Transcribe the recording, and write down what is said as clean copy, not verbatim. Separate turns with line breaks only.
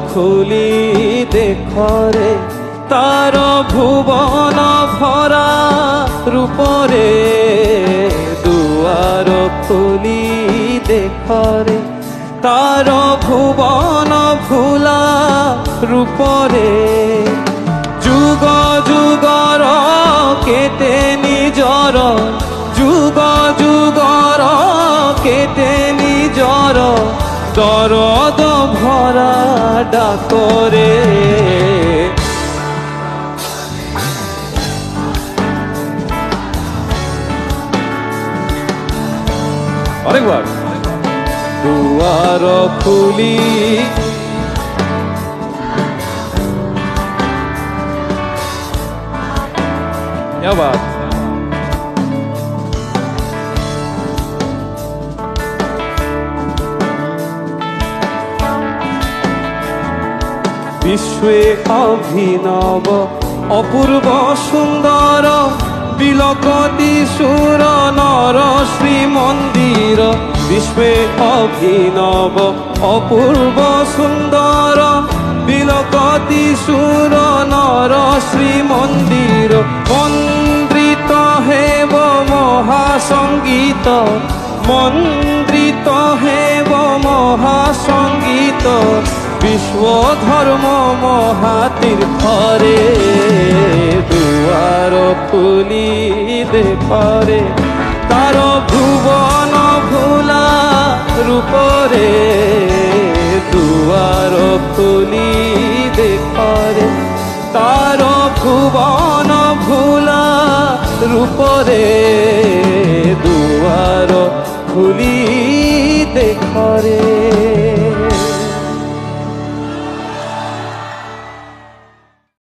খুলি দেখরে তার ভুবন ভরা রূপরে দুয়ার খুলি দেখরে তার ভুবন ভুলা রূপরে যুগ যুগর কেতে নিজর যুগ যুগর কেতে নিজর দরদ ভরা ডাকরে আরেকবার দুয়ার খুলি আবার বিশ্বে অভিনব অপূর্ব সুন্দর বিলকতি সুর নর শ্রীমন্দির বিশ্বে অভিনব অপূর্ব সুন্দর বিলকতি সুর নর শ্রীমন্দির মন্দ্রিত হেব মহাসঙ্গীত মন্দ্রিত হেব মহাসঙ্গীত বিশ্ব ধর্ম মহাতীর্থরে দুয়ার খুলি দেখরে তার ভুবন ভুলা রূপরে দুয়ার খুলি দেখরে তার ভুবন ভুলা রূপরে দুয়ার খুলি দেখরে।